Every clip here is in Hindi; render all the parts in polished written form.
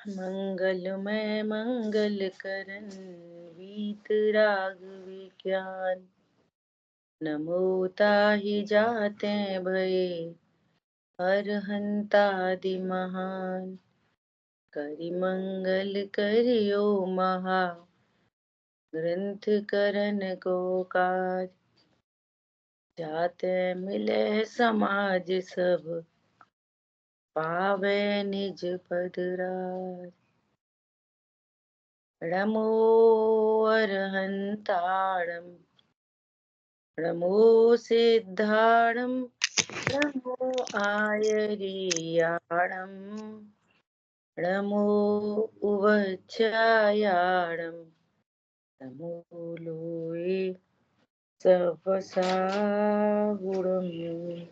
मंगलमय मंगल करन वीत राग विज्ञान। नमो ताहि जाते भये अरहंतादि महान। करि मंगल करियो महा ग्रंथ करन को काज। जाते मिले समाज सब पावे निज पद राज। नमो अरहंताणं नमो सिद्धाणं नमो आयर्याणं नमो उवच्यायाणं नमो लोये सपसा गुणम्।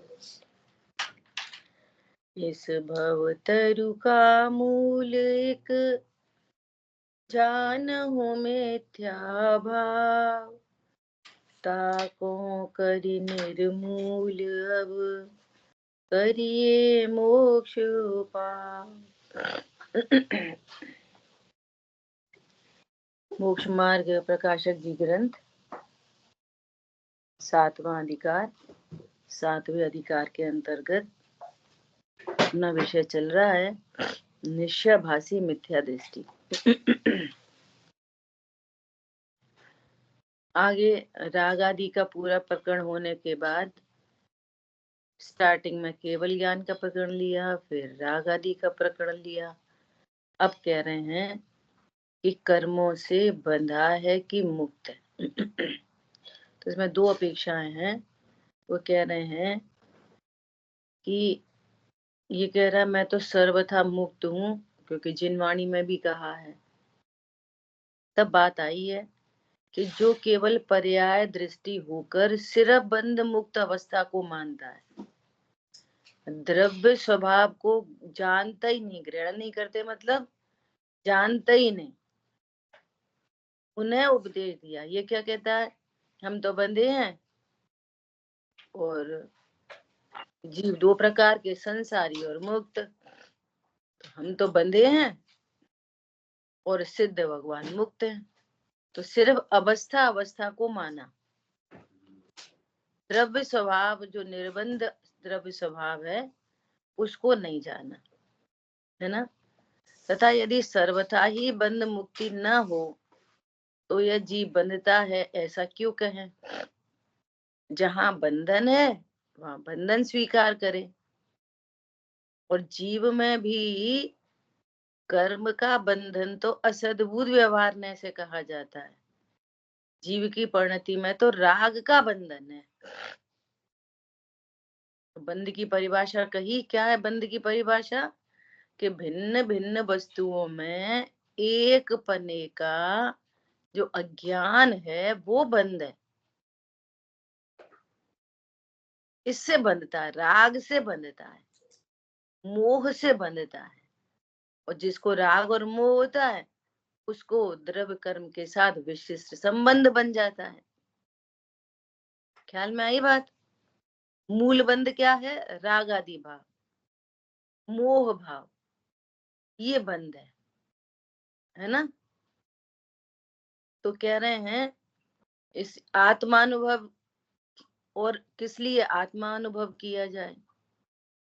इस भव तरु का मूल एक जानहु मिथ्या भाव। ताको करि निर्मूल अब करिए मोक्ष उपाय। मोक्ष मार्ग प्रकाशक जी ग्रंथ 7वां अधिकार। 7वें अधिकार के अंतर्गत अपना विषय चल रहा है निश्चयभासी मिथ्या दृष्टि। आगे राग आदि का पूरा प्रकरण होने के बाद स्टार्टिंग में केवल ज्ञान का प्रकरण लिया, फिर राग आदि का प्रकरण लिया। अब कह रहे हैं कि कर्मों से बंधा है कि मुक्त है। तो इसमें दो अपेक्षाएं हैं। वो कह रहे हैं कि ये कह रहा है मैं तो सर्वथा मुक्त हूं, क्योंकि जिनवाणी में भी कहा है। तब बात आई है कि जो केवल पर्याय दृष्टि होकर सिर्फ बंध मुक्त अवस्था को मानता है, द्रव्य स्वभाव को जानता ही नहीं, ग्रहण नहीं करते, मतलब जानता ही नहीं, उन्हें उपदेश दिया। ये क्या कहता है, हम तो बंधे हैं और जीव दो प्रकार के, संसारी और मुक्त। तो हम तो बंधे हैं और सिद्ध भगवान मुक्त हैं। तो सिर्फ अवस्था अवस्था को माना, द्रव्य स्वभाव जो निर्बंध द्रव्य स्वभाव है उसको नहीं जाना, है ना। तथा यदि सर्वथा ही बंध मुक्ति न हो तो यह जीव बंधता है, ऐसा क्यों कहें। जहां बंधन है वहां बंधन स्वीकार करे। और जीव में भी कर्म का बंधन तो असद्भुत व्यवहार से कहा जाता है। जीव की परिणति में तो राग का बंधन है। बंध की परिभाषा कही, क्या है बंध की परिभाषा, कि भिन्न भिन्न वस्तुओं में एक पने का जो अज्ञान है वो बंध है। इससे बंधता है, राग से बंधता है, मोह से बंधता है। और जिसको राग और मोह होता है उसको द्रव्य कर्म के साथ विशिष्ट संबंध बन जाता है। ख्याल में आई बात। मूल बंध क्या है, राग आदि भाव, मोह भाव, ये बंध है ना। तो कह रहे हैं इस आत्मानुभव, और किस लिए आत्मानुभव किया जाए।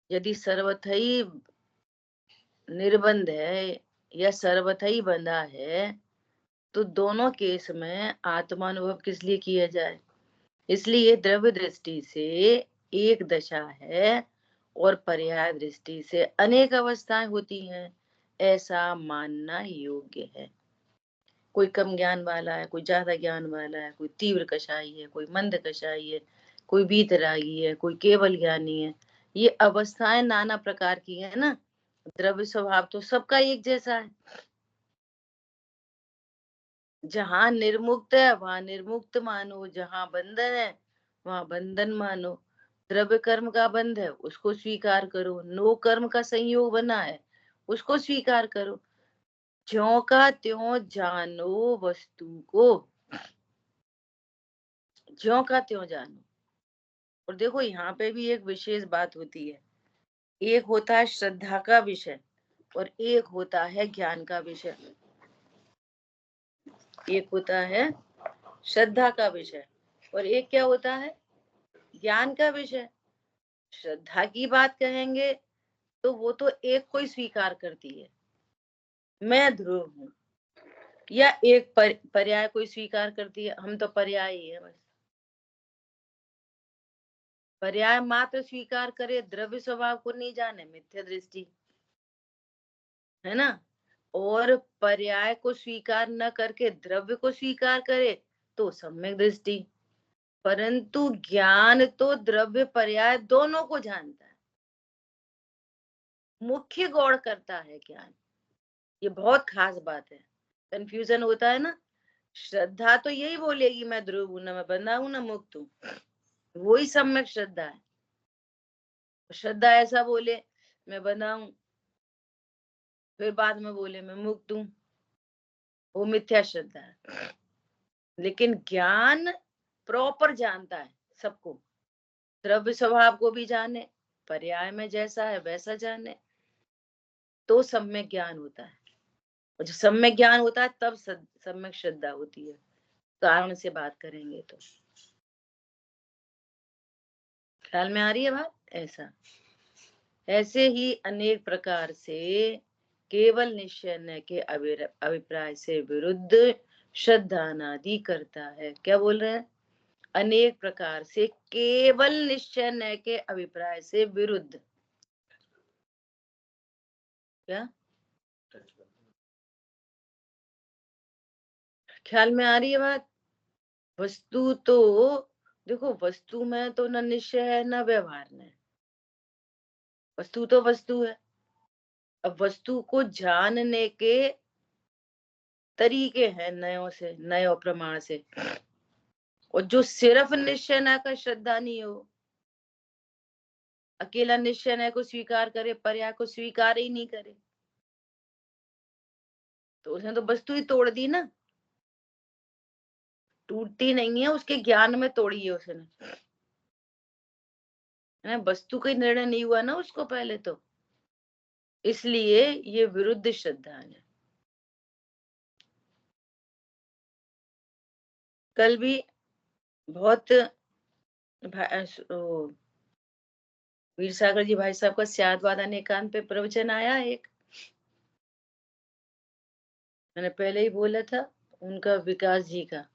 यदि सर्वथा ही निर्बंध है या सर्वथा ही बंधा है तो दोनों केस में आत्मानुभव किस लिए किया जाए। इसलिए द्रव्य दृष्टि से एक दशा है और पर्याय दृष्टि से अनेक अवस्थाएं होती हैं, ऐसा मानना योग्य है। कोई कम ज्ञान वाला है, कोई ज्यादा ज्ञान वाला है, कोई तीव्र कषाई है, कोई मंद कषाई है, कोई वीतरागी है, कोई केवल ज्ञानी है। ये अवस्थाएं नाना प्रकार की है ना। द्रव्य स्वभाव तो सबका एक जैसा है। जहां निर्मुक्त है वहां निर्मुक्त मानो, जहां बंधन है वहां बंधन मानो। द्रव्य कर्म का बंध है उसको स्वीकार करो, नो कर्म का संयोग बना है उसको स्वीकार करो। ज्यों का त्यों जानो वस्तु को, ज्यों का त्यों जानो। और देखो यहाँ पे भी एक विशेष बात होती है। एक होता है श्रद्धा का विषय और एक होता है ज्ञान का विषय, एक होता है श्रद्धा का विषय और एक क्या होता है, ज्ञान का विषय। श्रद्धा की बात कहेंगे तो वो तो एक को ही स्वीकार करती है, मैं ध्रुव हूं, या एक पर्याय कोई स्वीकार करती है, हम तो पर्याय ही है बस। पर्याय मात्र स्वीकार करे, द्रव्य स्वभाव को नहीं जाने, मिथ्या दृष्टि है ना। और पर्याय को स्वीकार न करके द्रव्य को स्वीकार करे तो सम्यक दृष्टि। परंतु ज्ञान तो द्रव्य पर्याय दोनों को जानता है, मुख्य गौड़ करता है ज्ञान। ये बहुत खास बात है, कंफ्यूजन होता है ना। श्रद्धा तो यही बोलेगी मैं ध्रुव हूं, ना मैं बंधा हूं ना मुक्त हूं, वही सम्यक श्रद्धा है। श्रद्धा ऐसा बोले मैं बंधा हूं, फिर बाद में बोले मैं मुक्त हूं, वो मिथ्या श्रद्धा है। लेकिन ज्ञान प्रॉपर जानता है सबको, द्रव्य स्वभाव को भी जाने, पर्याय में जैसा है वैसा जाने, तो सम्यक ज्ञान होता है। और जब सम्यक ज्ञान होता है तब सम्यक श्रद्धा होती है। कारण से बात करेंगे तो ख्याल में आ रही है बात। ऐसे ही अनेक प्रकार से केवल निश्चय न के अभिप्राय से विरुद्ध श्रद्धानादि करता है। क्या बोल रहे हैं, अनेक प्रकार से केवल निश्चय न के अभिप्राय से विरुद्ध। क्या ख्याल में आ रही है बात। वस्तु तो देखो, वस्तु में तो न निश्चय है न व्यवहार है, वस्तु तो वस्तु है। अब वस्तु को जानने के तरीके हैं नयों से, नयो प्रमाण से। और जो सिर्फ निश्चय न का श्रद्धा नहीं हो, अकेला निश्चय न को स्वीकार करे, पर्याय को स्वीकार ही नहीं करे, तो उसने तो वस्तु ही तोड़ दी ना। टूटती नहीं है, उसके ज्ञान में तोड़ी है उसने, है वस्तु का निर्णय नहीं हुआ ना उसको पहले तो, इसलिए ये विरुद्ध श्रद्धा है। कल भी बहुत वीर सागर जी भाई साहब का स्यादवादन एकांत पे प्रवचन आया एक, मैंने पहले ही बोला था, उनका विकास जी का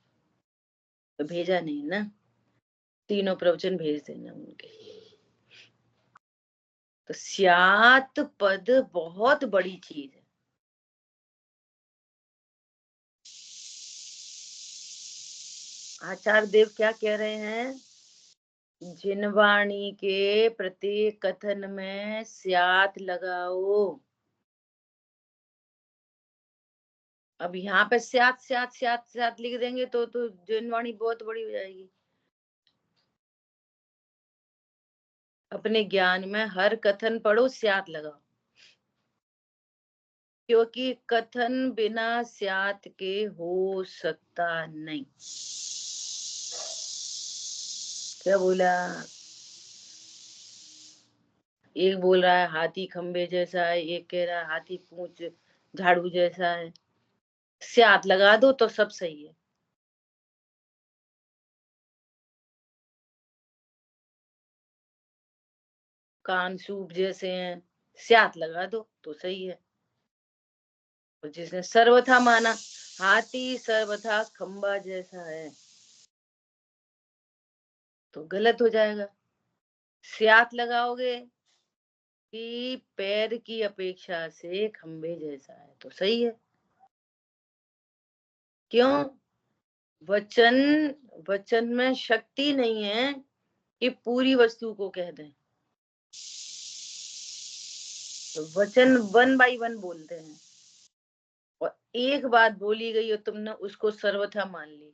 तो भेजा नहीं ना, तीनों प्रवचन भेज देना उनके। तो स्यात पद बहुत बड़ी चीज है। आचार्य देव क्या कह रहे हैं, जिन वाणी के प्रत्येक कथन में स्यात लगाओ। अब यहाँ पे स्यात स्यात स्यात स्यात लिख देंगे तो जिन वाणी बहुत बड़ी हो जाएगी। अपने ज्ञान में हर कथन पढ़ो, स्यात लगाओ, क्योंकि कथन बिना स्यात के हो सकता नहीं। क्या बोला, एक बोल रहा है हाथी खंबे जैसा है, एक कह रहा है हाथी पूंछ झाड़ू जैसा है। स्यात लगा दो तो सब सही है। कान सूप जैसे हैं, स्यात लगा दो तो सही है। और जिसने सर्वथा माना हाथी सर्वथा खंबा जैसा है, तो गलत हो जाएगा। स्यात लगाओगे कि पैर की अपेक्षा से खंबे जैसा है तो सही है। क्यों, वचन वचन में शक्ति नहीं है कि पूरी वस्तु को कह दें, तो वचन 1 बाय 1 बोलते हैं। और एक बात बोली गई और तुमने उसको सर्वथा मान ली,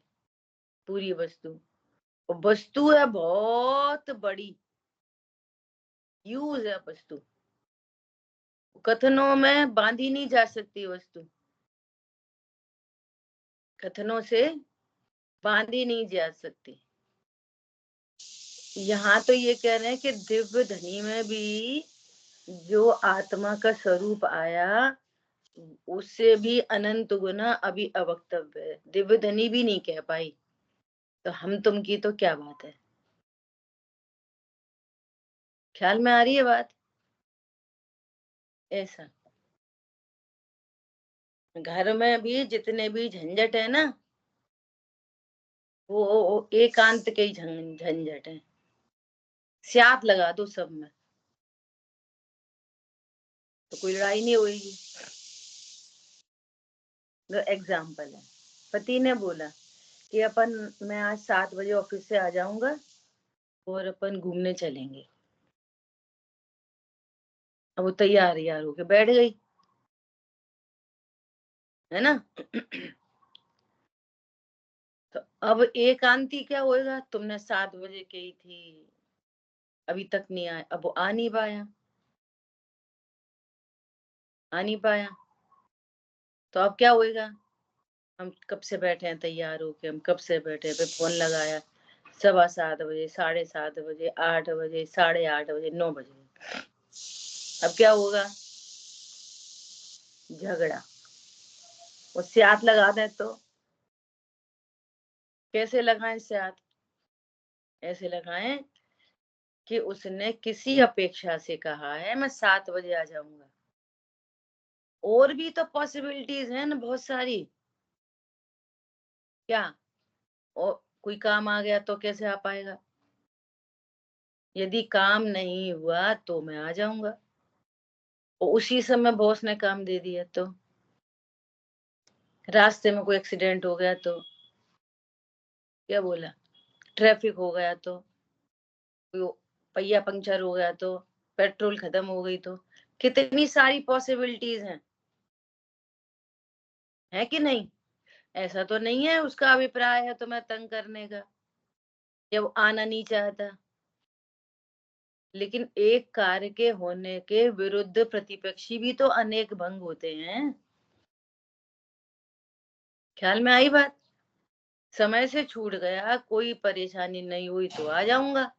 पूरी वस्तु। और वस्तु है बहुत बड़ी, यूज है वस्तु, कथनों में बांधी नहीं जा सकती वस्तु, कथनों से बांधी नहीं जा सकती। यहाँ तो ये कह रहे हैं कि दिव्य धनी में भी जो आत्मा का स्वरूप आया उससे भी अनंत गुना अभी अवक्तव्य है, दिव्य धनी भी नहीं कह पाई, तो हम तुम की तो क्या बात है। ख्याल में आ रही है बात? ऐसा घर में भी जितने भी झंझट है ना, वो एकांत के ही झंझट है। स्यात लगा दो सब में तो कोई लड़ाई नहीं होगी। एग्जाम्पल है, पति ने बोला कि मैं आज 7 बजे ऑफिस से आ जाऊंगा और अपन घूमने चलेंगे। अब वो तैयार यार होके बैठ गई, है ना। तो अब एकांती क्या होएगा, तुमने 7 बजे कही थी, अभी तक नहीं आया, अब वो आ नहीं पाया, तो अब क्या होएगा, हम कब से बैठे हैं तैयार होके, हम कब से बैठे पे फोन लगाया, 7:15 बजे, 7:30 बजे, 8 बजे, 8:30 बजे, 9 बजे, अब क्या होगा, झगड़ा। उससे हाथ लगा दें तो कैसे लगाएं इससे हाथ, ऐसे लगाएं कि उसने किसी अपेक्षा से कहा है मैं 7 बजे आ जाऊंगा, और भी तो पॉसिबिलिटीज है ना बहुत सारी। क्या, और कोई काम आ गया तो कैसे आ पाएगा, यदि काम नहीं हुआ तो मैं आ जाऊंगा, और उसी समय बॉस ने काम दे दिया तो, रास्ते में कोई एक्सीडेंट हो गया तो, क्या बोला, ट्रैफिक हो गया तो, कोई पहिया पंक्चर हो गया तो, पेट्रोल खत्म हो गई तो, कितनी सारी पॉसिबिलिटीज हैं, है कि नहीं। ऐसा तो नहीं है उसका अभिप्राय है तुम्हें तंग करने का, या वो आना नहीं चाहता, लेकिन एक कार्य के होने के विरुद्ध प्रतिपक्षी भी तो अनेक भंग होते हैं। ख्याल में आई बात, समय से छूट गया, कोई परेशानी नहीं हुई तो आ जाऊंगा,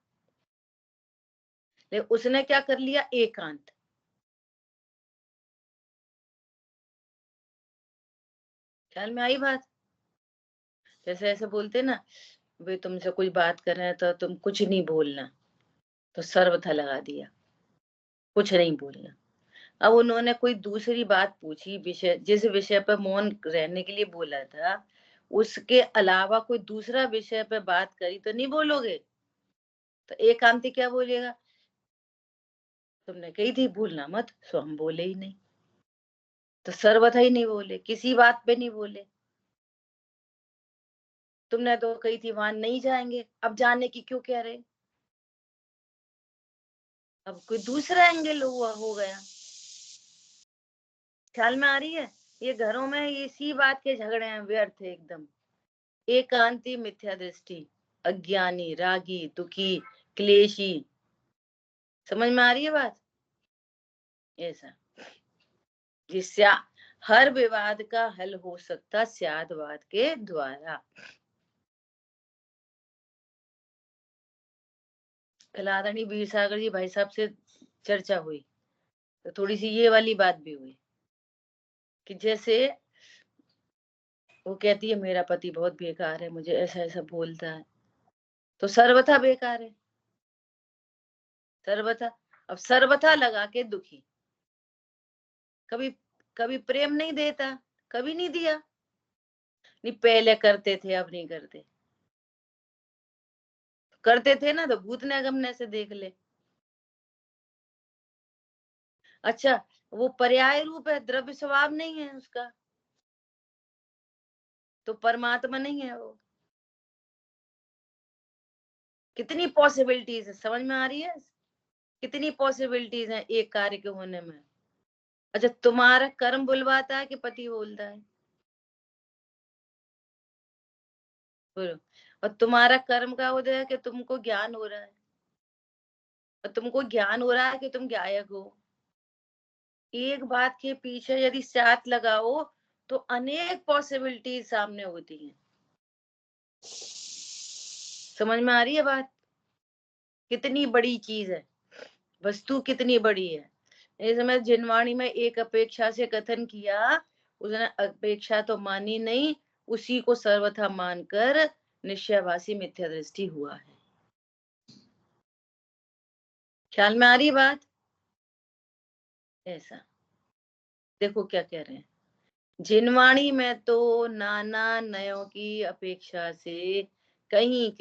लेकिन उसने क्या कर लिया, एकांत। ख्याल में आई बात, जैसे ऐसे बोलते ना, वे तुमसे कुछ बात कर रहे हैं तो तुम कुछ नहीं बोलना, तो सर्वथा लगा दिया, कुछ नहीं बोलना। अब उन्होंने कोई दूसरी बात पूछी, विषय जिस विषय पर मौन रहने के लिए बोला था, उसके अलावा कोई दूसरा विषय पे बात करी तो नहीं बोलोगे, तो एकांती क्या बोलेगा, तुमने कही थी भूलना मत, सो हम बोले ही नहीं, तो सर्वथा ही नहीं बोले, किसी बात पे नहीं बोले। तुमने तो कही थी वहां नहीं जाएंगे, अब जाने की क्यों कह रहे, अब कोई दूसरा एंगल हो गया। ख्याल में आ रही है, ये घरों में इसी बात के झगड़े हैं, व्यर्थ है एकदम। एकांती मिथ्या दृष्टि, अज्ञानी, रागी, दुखी, क्लेशी, समझ में आ रही है बात, ऐसा जिससे हर विवाद का हल हो सकता स्यादवाद के द्वारा। कल आदरणीय वीर सागर जी भाई साहब से चर्चा हुई, तो थोड़ी सी ये वाली बात भी हुई कि जैसे वो कहती है मेरा पति बहुत बेकार है, मुझे ऐसा ऐसा बोलता है, तो सर्वथा बेकार है, सर्वथा। अब सर्वथा लगा के दुखी, कभी कभी प्रेम नहीं देता, कभी नहीं दिया, नहीं पहले करते थे अब नहीं करते, करते थे ना तो भूतने गमने से देख ले। अच्छा, वो पर्याय रूप है, द्रव्य स्वभाव नहीं है उसका, तो परमात्मा नहीं है वो। कितनी पॉसिबिलिटीज है, समझ में आ रही है, कितनी पॉसिबिलिटीज है एक कार्य के होने में। अच्छा, तुम्हारा कर्म बुलवाता है कि पति बोलता है, बोलो। और तुम्हारा कर्म का उदय है कि तुमको ज्ञान हो रहा है, और तुमको ज्ञान हो रहा है कि तुम गायक हो। एक बात के पीछे यदि साथ लगाओ तो अनेक पॉसिबिलिटीज सामने होती हैं। समझ में आ रही है बात, कितनी बड़ी चीज है, वस्तु कितनी बड़ी है, इस समय जिनवाणी में एक अपेक्षा से कथन किया, उसने अपेक्षा तो मानी नहीं, उसी को सर्वथा मानकर निश्चयवासी मिथ्या दृष्टि हुआ है। ख्याल में आ रही बात? ऐसा देखो क्या कह रहे हैं, जिनवाणी में तो नाना नयों की अपेक्षा से कहीं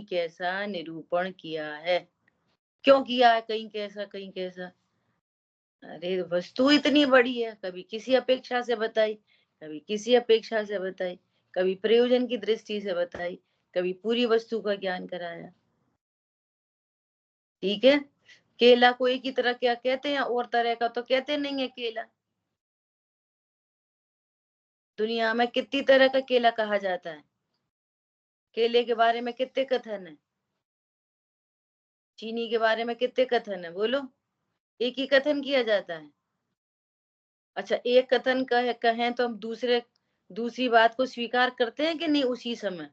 कैसा निरूपण किया है। क्यों किया है कहीं कैसा? अरे वस्तु इतनी बड़ी है, कभी किसी अपेक्षा से बताई, कभी किसी अपेक्षा से बताई, कभी प्रयोजन की दृष्टि से बताई, कभी पूरी वस्तु का ज्ञान कराया। ठीक है, केला को एक ही तरह क्या कहते हैं, और तरह का तो कहते नहीं है केला। दुनिया में कितनी तरह का केला कहा जाता है, केले के बारे में कितने कथन है, चीनी के बारे में कितने कथन है, बोलो। एक ही कथन किया जाता है। अच्छा, एक कथन कहें तो हम दूसरी बात को स्वीकार करते हैं कि नहीं उसी समय?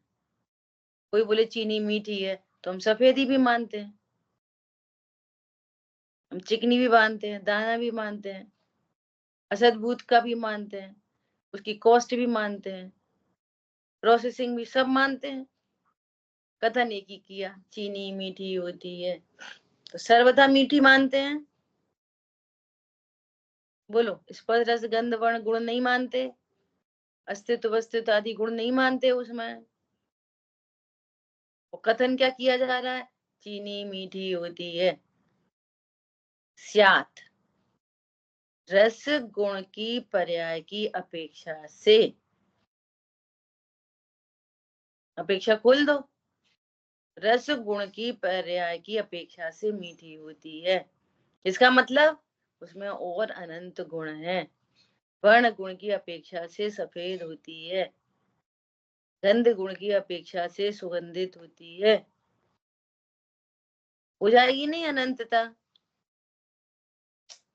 कोई बोले चीनी मीठी है तो हम सफेदी भी मानते हैं, हम चिकनी भी मानते हैं, दाना भी मानते हैं, असदभूत का भी मानते हैं, उसकी कॉस्ट भी मानते हैं, प्रोसेसिंग भी सब मानते हैं। कथन एक ही किया, चीनी मीठी होती है तो सर्वथा मीठी मानते हैं। बोलो, स्पर्श रस गंध वर्ण गुण नहीं मानते, अस्तित्व वस्तित्व आदि गुण नहीं मानते उसमें। वो कथन क्या किया जा रहा है, चीनी मीठी होती है, स्यात रस गुण की पर्याय की अपेक्षा से, अपेक्षा खोल दो, रस गुण की पर्याय की अपेक्षा से मीठी होती है। इसका मतलब उसमें और अनंत गुण है। वर्ण गुण की अपेक्षा से सफेद होती है, गंध गुण की अपेक्षा से सुगंधित होती है। हो जाएगी नहीं अनंतता?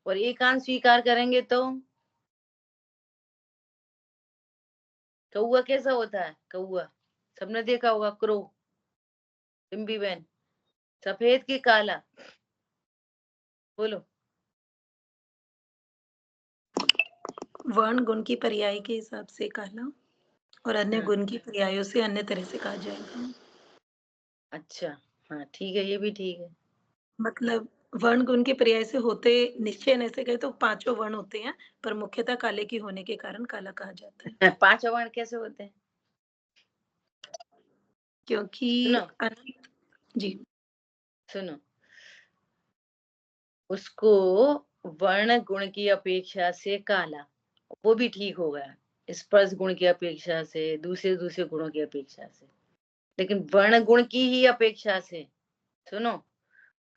और एकांत स्वीकार करेंगे तो कौआ कैसा होता है? कौआ सबने देखा होगा, क्रो, बिम्बी बहन, सफेद की काला, बोलो। वर्ण गुण की पर्याय के हिसाब से काला और अन्य गुण की पर्यायों से अन्य तरह से कहा जाएगा। अच्छा, हाँ ठीक है, ये भी ठीक है। मतलब वर्ण गुण के पर्याय से होते निश्चय ऐसे कहे तो पांचों वर्ण होते हैं, पर मुख्यतः काले की होने के कारण काला कहा जाता है। पांच वर्ण कैसे होते हैं? क्योंकि जी सुनो, उसको वर्ण गुण की अपेक्षा से काला, वो भी ठीक हो गया, स्पर्श गुण की अपेक्षा से, दूसरे गुणों की अपेक्षा से, लेकिन वर्ण गुण की ही अपेक्षा से, सुनो,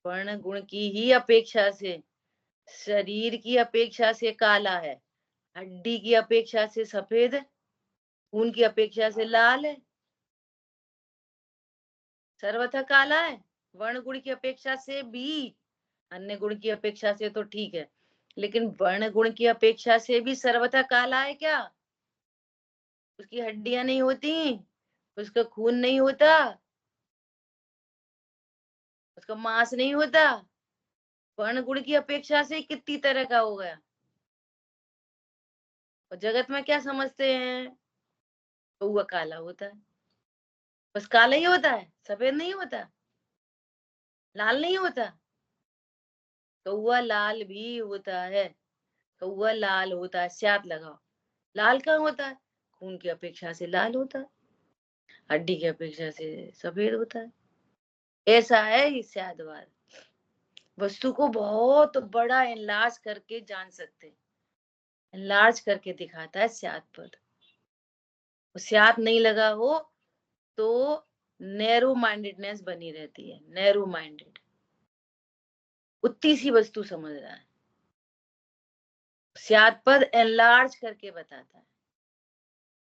वर्ण गुण की ही अपेक्षा से, शरीर की अपेक्षा से काला है, हड्डी की अपेक्षा से सफेद है, खून की अपेक्षा से लाल है, सर्वथा काला है। वर्ण गुण की अपेक्षा से भी, अन्य गुण की अपेक्षा से तो ठीक है, लेकिन वर्ण गुण की अपेक्षा से भी सर्वथा काला है क्या? उसकी हड्डियां नहीं होती, उसका खून नहीं होता, उसका मांस नहीं होता, वर्ण गुण की अपेक्षा से कितनी तरह का हो गया। और जगत में क्या समझते हैं, तो वह काला होता है, बस काला ही होता है, सफेद नहीं होता, लाल नहीं होता। कौआ लाल भी होता है, कौआ लाल होता है, स्यात लगाओ, लाल कहाँ होता है? खून की अपेक्षा से लाल होता है, हड्डी की अपेक्षा से सफेद होता है। ऐसा है ये स्यादवाद, वस्तु को बहुत बड़ा एनलार्ज करके जान सकते, एनलार्ज करके दिखाता है स्याद पर। स्याद नहीं लगा हो तो नैरो माइंडेडनेस बनी रहती है, नैरो माइंडेड, उतनी सी वस्तु समझ रहा है, स्याद पद एनलार्ज करके बताता है,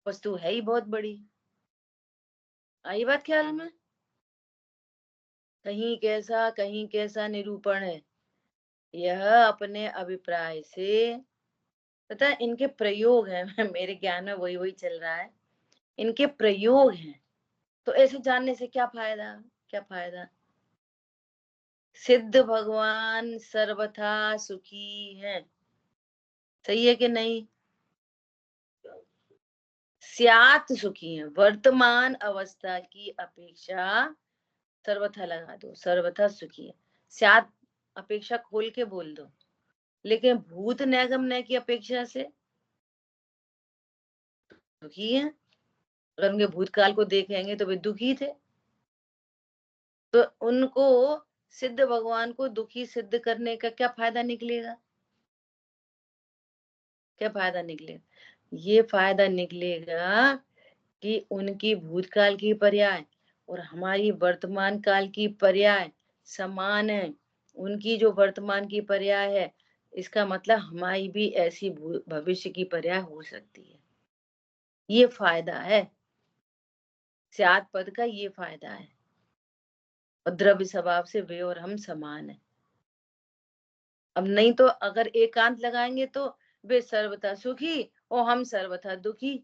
वस्तु है ही बहुत बड़ी। आई बात ख्याल में? कहीं कैसा निरूपण है, यह अपने अभिप्राय से, पता है इनके प्रयोग है मेरे ज्ञान में वही चल रहा है, इनके प्रयोग हैं, तो ऐसे जानने से क्या फायदा, क्या फायदा? सिद्ध भगवान सर्वथा सुखी हैं। सही है कि नहीं? स्यात सुखी है, वर्तमान अवस्था की अपेक्षा सर्वथा लगा दो, सर्वथा सुखी है। स्यात अपेक्षा खोल के बोल दो, लेकिन भूत नैगम्य की अपेक्षा से दुखी है। अगर उनके भूतकाल को देखेंगे तो वे दुखी थे, तो उनको सिद्ध भगवान को दुखी सिद्ध करने का क्या फायदा निकलेगा? क्या फायदा निकलेगा? ये फायदा निकलेगा कि उनकी भूतकाल की पर्याय और हमारी वर्तमान काल की पर्याय समान है। उनकी जो वर्तमान की पर्याय है, इसका मतलब हमारी भी ऐसी भविष्य की पर्याय हो सकती है। ये फायदा है, स्यात् पद का ये फायदा है। और द्रव्य स्वभाव से वे और हम समान है। अब नहीं तो अगर एकांत लगाएंगे तो वे सर्वथा सुखी और हम सर्वथा दुखी।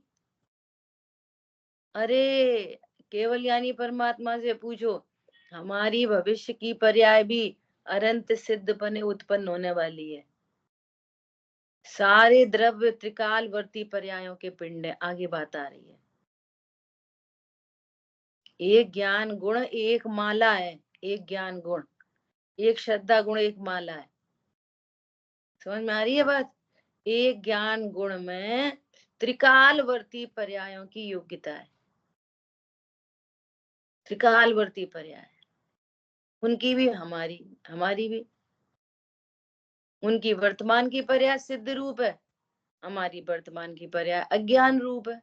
अरे केवल ज्ञानी परमात्मा से पूछो, हमारी भविष्य की पर्याय भी अनंत सिद्ध बने उत्पन्न होने वाली है। सारे द्रव्य त्रिकालवर्ती पर्यायों के पिंड है। आगे बात आ रही है। एक ज्ञान गुण एक माला है, एक ज्ञान गुण, एक श्रद्धा गुण एक माला है। समझ में आ रही है बात? एक ज्ञान गुण में त्रिकालवर्ती पर्यायों की योग्यता है। त्रिकालवर्ती पर्याय, उनकी भी हमारी भी। उनकी वर्तमान की पर्याय सिद्ध रूप है, हमारी वर्तमान की पर्याय अज्ञान रूप है।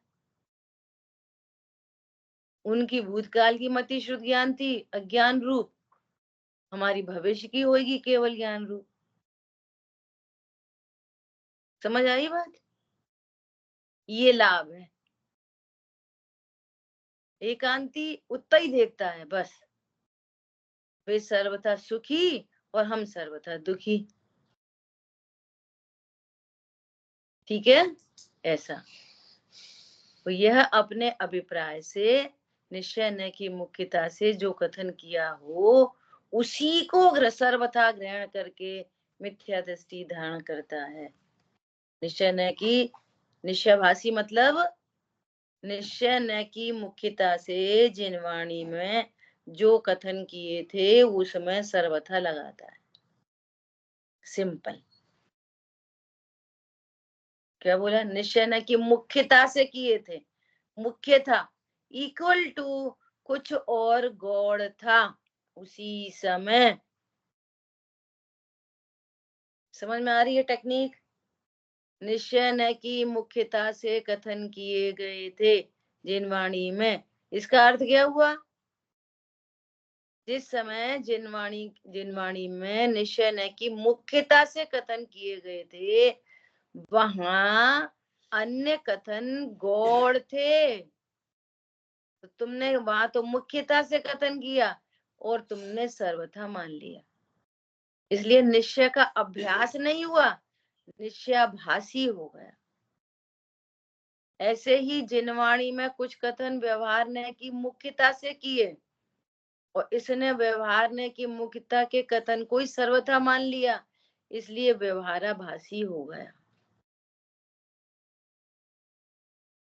उनकी भूतकाल की मति शुद्ध ज्ञान थी, अज्ञान रूप, हमारी भविष्य की होगी केवल ज्ञान रूप। समझ आई बात? ये लाभ है। एकांती उतना ही देखता है बस, वे सर्वथा सुखी और हम सर्वथा दुखी। ठीक है, ऐसा। तो यह अपने अभिप्राय से निश्चय न की मुख्यता से जो कथन किया हो, उसी को सर्वथा ग्रहण करके मिथ्या दृष्टि धारण करता है। निश्चय न की निश्चयभाषी मतलब निश्चय न की मुख्यता से जिन वाणी में जो कथन किए थे उसमें सर्वथा लगाता है। सिंपल। क्या बोला? निश्चय न की मुख्यता से किए थे, मुख्य था इक्वल टू कुछ और गौड़ था उसी समय। समझ में आ रही है टेक्निक? निश्चय न की मुख्यता से कथन किए गए थे जिन वाणी में, इसका अर्थ क्या हुआ? जिस समय जिनवाणी में निश्चय न की मुख्यता से कथन किए गए थे, वहां अन्य कथन गौड़ थे। तो तुमने वहां तो मुख्यता से कथन किया और तुमने सर्वथा मान लिया, इसलिए निश्चय का अभ्यास नहीं हुआ, निश्चयाभासी हो गया। ऐसे ही जिनवाणी में कुछ कथन व्यवहार ने की मुख्यता से किए और इसने व्यवहार ने की मुख्यता के कथन को ही सर्वथा मान लिया, इसलिए व्यवहाराभासी हो गया।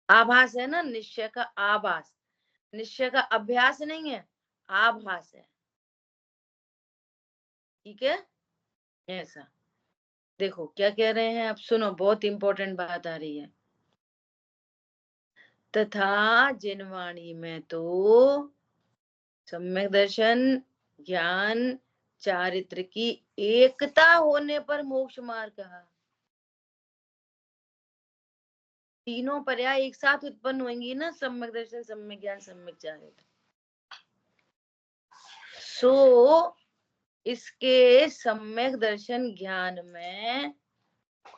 आभास है ना, निश्चय का आभास, निश्चय का अभ्यास नहीं है, आभास है। ठीक है, ऐसा। देखो क्या कह रहे हैं, अब सुनो, बहुत इंपॉर्टेंट बात आ रही है। तथा जिनवाणी में तो सम्यक दर्शन, ज्ञान, चारित्र की एकता होने पर मोक्ष मार्ग कहा। तीनों पर्याय एक साथ उत्पन्न होंगी ना, सम्यक दर्शन, सम्यक ज्ञान, सम्यक चारित्र। सो इसके सम्यक दर्शन ज्ञान में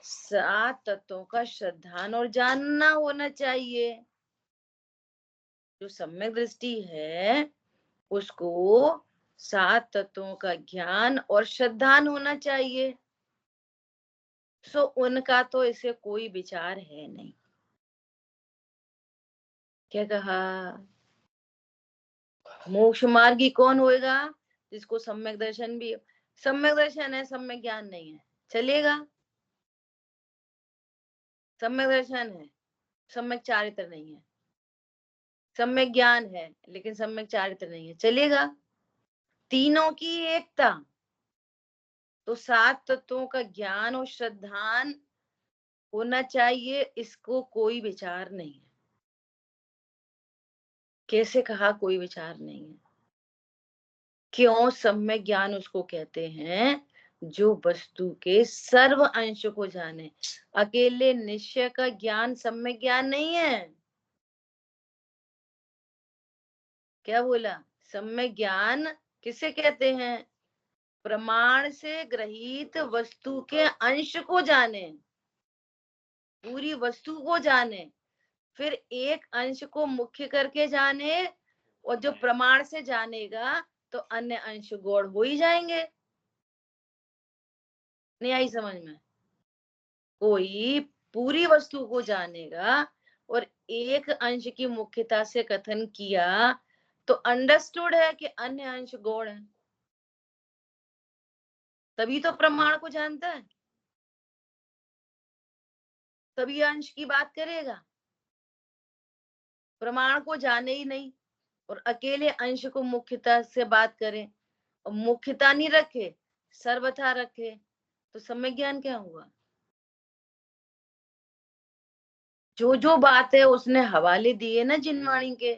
7 तत्वों का श्रद्धान और जानना होना चाहिए। जो सम्यक दृष्टि है उसको 7 तत्वों का ज्ञान और श्रद्धान होना चाहिए। सो उनका तो इसे कोई विचार है नहीं। क्या कहा? मोक्ष मार्गी कौन होएगा? जिसको सम्यक दर्शन भी, सम्यक दर्शन है सम्यक ज्ञान नहीं है, चलेगा? सम्यक दर्शन है, सम्यक चारित्र नहीं है, सम्यक ज्ञान है लेकिन सम्यक चारित्र नहीं है, चलेगा? तीनों की एकता, तो 7 तत्वों का ज्ञान और श्रद्धान होना चाहिए, इसको कोई विचार नहीं है। कैसे कहा कोई विचार नहीं है? क्यों? सम्यक ज्ञान उसको कहते हैं जो वस्तु के सर्व अंश को जाने। अकेले निश्चय का ज्ञान सम्यक ज्ञान नहीं है। क्या बोला? सम्यक ज्ञान किसे कहते हैं? प्रमाण से ग्रहित वस्तु के अंश को जाने, पूरी वस्तु को जाने, फिर एक अंश को मुख्य करके जाने, और जो प्रमाण से जानेगा तो अन्य अंश गौड़ हो ही जाएंगे। नहीं आई समझ में? कोई पूरी वस्तु को जानेगा और एक अंश की मुख्यता से कथन किया तो अंडरस्टूड है कि अन्य अंश गौड़ है, तभी तो प्रमाण को जानता है, तभी अंश की बात करेगा। प्रमाण को जाने ही नहीं और अकेले अंश को मुख्यता से बात करें और मुख्यता नहीं रखे, सर्वथा रखे, तो सम्यक ज्ञान क्या हुआ? जो जो बात है उसने हवाले दिए ना जिनवाणी के,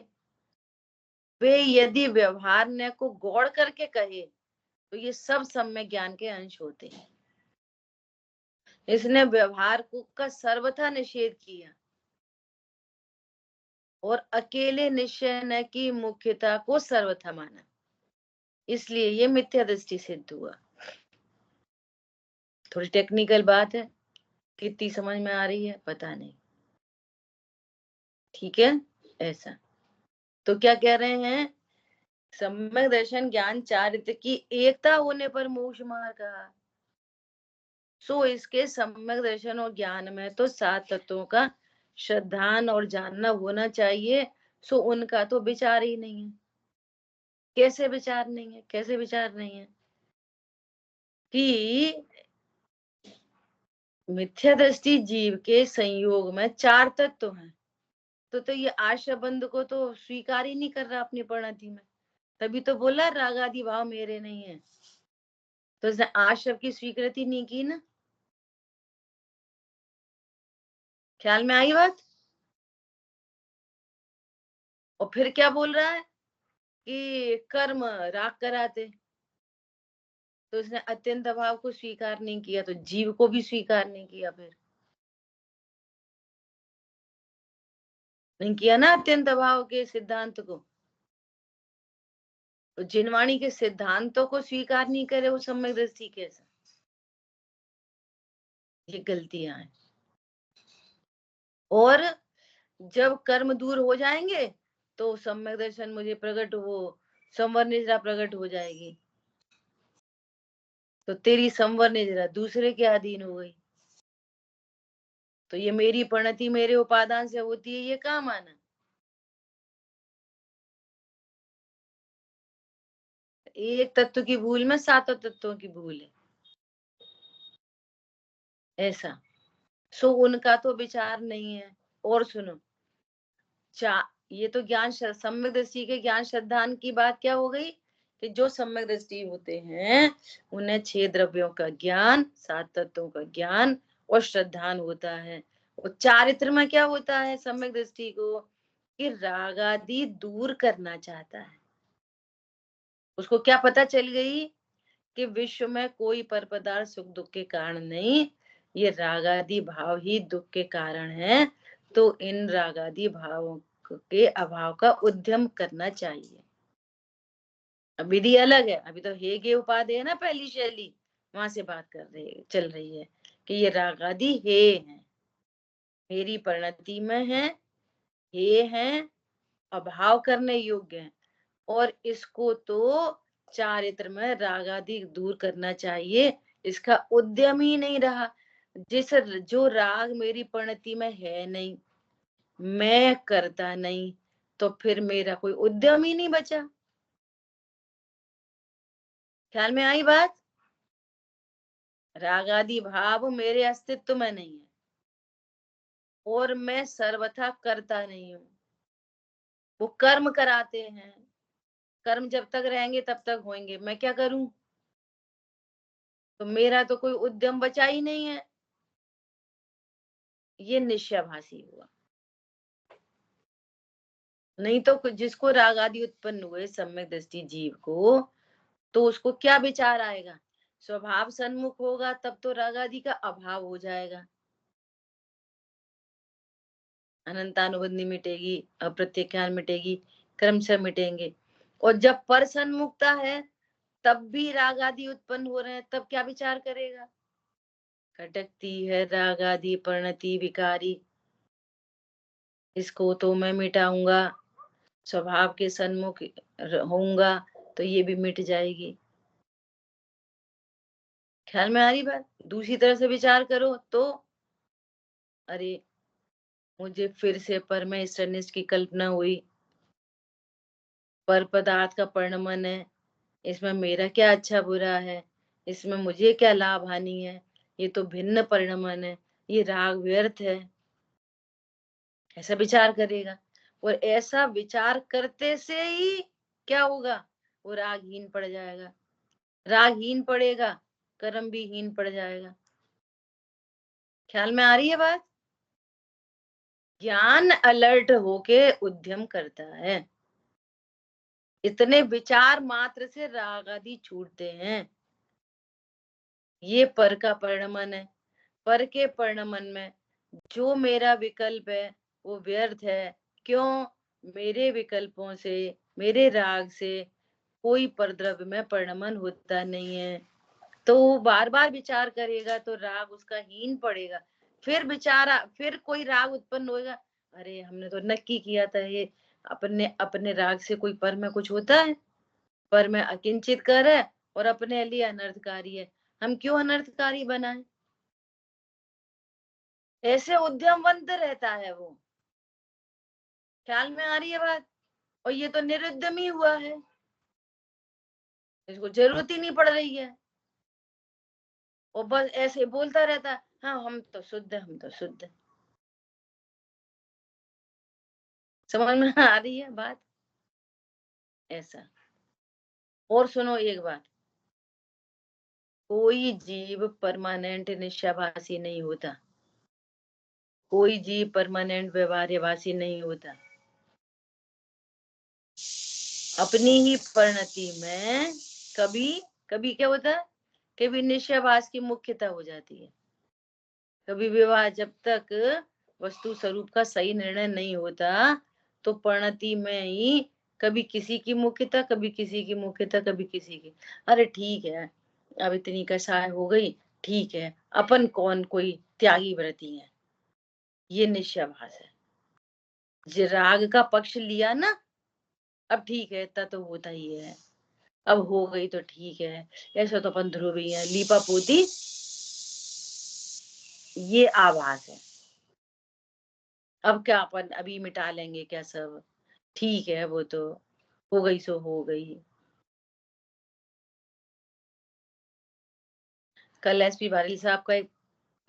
वे यदि व्यवहार ने को गौड़ करके कहे तो ये सब सम्यक ज्ञान के अंश होते हैं। इसने व्यवहार को का सर्वथा निषेध किया और अकेले निश्चय न की मुख्यता को सर्वथा माना, इसलिए ये मिथ्या दृष्टि सिद्ध हुआ। थोड़ी टेक्निकल बात है, कितनी समझ में आ रही है पता नहीं, ठीक है? ऐसा तो क्या कह रहे हैं? सम्यक दर्शन ज्ञान चारित्र की एकता होने पर मोक्ष मार्ग कहा। सो इसके सम्यक दर्शन और ज्ञान में तो 7 तत्वों का श्रद्धान और जानना होना चाहिए, सो उनका तो विचार ही नहीं है। कैसे विचार नहीं है? कैसे विचार नहीं है? कि मिथ्या दृष्टि जीव के संयोग में 4 तत्व हैं, तो ये आश्रय बंध को तो स्वीकार ही नहीं कर रहा अपनी परिणति में, तभी तो बोला राग आदि भाव मेरे नहीं है, तो इसने आश्रय की स्वीकृति नहीं की ना। ख्याल में आई बात? और फिर क्या बोल रहा है कि कर्म राग कराते, तो इसने अत्यंत अभाव को स्वीकार नहीं किया, तो जीव को भी स्वीकार नहीं किया, फिर नहीं किया ना अत्यंत अभाव के सिद्धांत को। तो जिनवाणी के सिद्धांतों को स्वीकार नहीं करे वो सम्यक दृष्टि कैसा? ये गलतियां हैं। और जब कर्म दूर हो जाएंगे तो सम्यक दर्शन मुझे प्रकट हो, संवर निद्रा प्रकट हो जाएगी, तो तेरी संवर निद्रा दूसरे के अधीन हो गई, तो ये मेरी परिणति मेरे उपादान से होती है, ये कहाँ माना? एक तत्व की भूल में 7 तत्वों की भूल है, ऐसा। सो उनका तो विचार नहीं है। और सुनो, ये तो ज्ञान सम्यक दृष्टि के ज्ञान श्रद्धान की बात क्या हो गई कि जो सम्यक दृष्टि होते हैं उन्हें 6 द्रव्यों का ज्ञान, 7 तत्वों का ज्ञान और श्रद्धान होता है। और चारित्र में क्या होता है सम्यक दृष्टि को? कि राग आदि दूर करना चाहता है। उसको क्या पता चल गई कि विश्व में कोई पर पदार्थ सुख दुख के कारण नहीं, ये रागादि भाव ही दुख के कारण है, तो इन रागादि भावों के अभाव का उद्यम करना चाहिए। अब विधि अलग है, अभी तो हेगे उपाधि है ना, पहली शैली वहां से बात कर रही चल रही है कि ये रागादि हे है, मेरी परिणति में है, हे है, अभाव करने योग्य है, और इसको तो चारित्र में राग आदि दूर करना चाहिए, इसका उद्यम ही नहीं रहा। जिस जो राग मेरी परिणति में है नहीं, मैं करता नहीं, तो फिर मेरा कोई उद्यम ही नहीं बचा। ख्याल में आई बात? राग आदि भाव मेरे अस्तित्व में नहीं है और मैं सर्वथा करता नहीं हूं। वो कर्म कराते हैं, कर्म जब तक रहेंगे तब तक होंगे, मैं क्या करूं? तो मेरा तो कोई उद्यम बचा ही नहीं है। ये निश्चयभासी हुआ। नहीं तो जिसको राग आदि उत्पन्न हुए सम्यक दृष्टि जीव को, तो उसको क्या विचार आएगा? स्वभाव सन्मुख होगा तब तो राग आदि का अभाव हो जाएगा, अनंतानुबंधी मिटेगी, अप्रत्यक्षान मिटेगी, क्रम से मिटेंगे। और जब पर सन्मुखता है तब भी राग आदि उत्पन्न हो रहे हैं, तब क्या विचार करेगा? खटकती है राग आदि परिणति विकारी, इसको तो मैं मिटाऊंगा, स्वभाव के सन्मुख होऊंगा तो ये भी मिट जाएगी। ख्याल में आ रही बात? दूसरी तरह से विचार करो तो, अरे मुझे फिर से परमेश्वरनिष्ठ की कल्पना हुई, पर पदार्थ का परिणमन है, इसमें मेरा क्या अच्छा बुरा है, इसमें मुझे क्या लाभ हानि है, ये तो भिन्न परिणमन है, ये राग व्यर्थ है, ऐसा विचार करेगा। और ऐसा विचार करते से ही क्या होगा? वो रागहीन पड़ जाएगा। रागहीन पड़ेगा, कर्म भी हीन पड़ जाएगा। ख्याल में आ रही है बात? ज्ञान अलर्ट होके उद्यम करता है, इतने विचार मात्र से राग आदि छूटते हैं। ये पर का परिणमन है, पर के परिणमन में जो मेरा विकल्प है वो व्यर्थ है। क्यों? मेरे विकल्पों से, मेरे राग से कोई परद्रव्य में परिणमन होता नहीं है। तो वो बार बार विचार करेगा तो राग उसका हीन पड़ेगा। फिर कोई राग उत्पन्न होगा, अरे हमने तो नक्की किया था ये अपने अपने राग से कोई पर में कुछ होता है, पर में अकिंचित कर है और अपने लिए अनर्थकारी है, हम क्यों अनर्थकारी बनाए? ऐसे उद्यमवंत रहता है वो। ख्याल में आ रही है बात? और ये तो निरुद्यमी हुआ है, इसको जरूरत ही नहीं पड़ रही है, और बस ऐसे बोलता रहता है, हाँ हम तो शुद्ध है, हम तो शुद्ध है। समझ में आ रही है बात? ऐसा। और सुनो एक बात, कोई जीव परमानेंट निश्चयभासी नहीं होता, कोई जीव परमानेंट व्यवहार्यभासी नहीं होता। अपनी ही परिणति में कभी कभी क्या होता है, कभी निश्चयभास की मुख्यता हो जाती है, कभी विवाह, जब तक वस्तु स्वरूप का सही निर्णय नहीं होता तो परिणति में ही कभी किसी की मुख्यता, कभी किसी की मुख्यता, कभी किसी की। अरे ठीक है, अब इतनी कसाय हो गई, ठीक है, अपन कौन कोई त्यागी व्रती है, ये निश्चयभास है। जो राग का पक्ष लिया ना, अब ठीक है, इतना तो होता ही है, अब हो गई तो ठीक है, ऐसा तो अपन ध्रुवी है, लीपा पोती, ये आभास है। अब क्या अपन अभी मिटा लेंगे क्या सब, ठीक है, वो तो हो गई सो हो गई। कल एसपी बारिल साहब का एक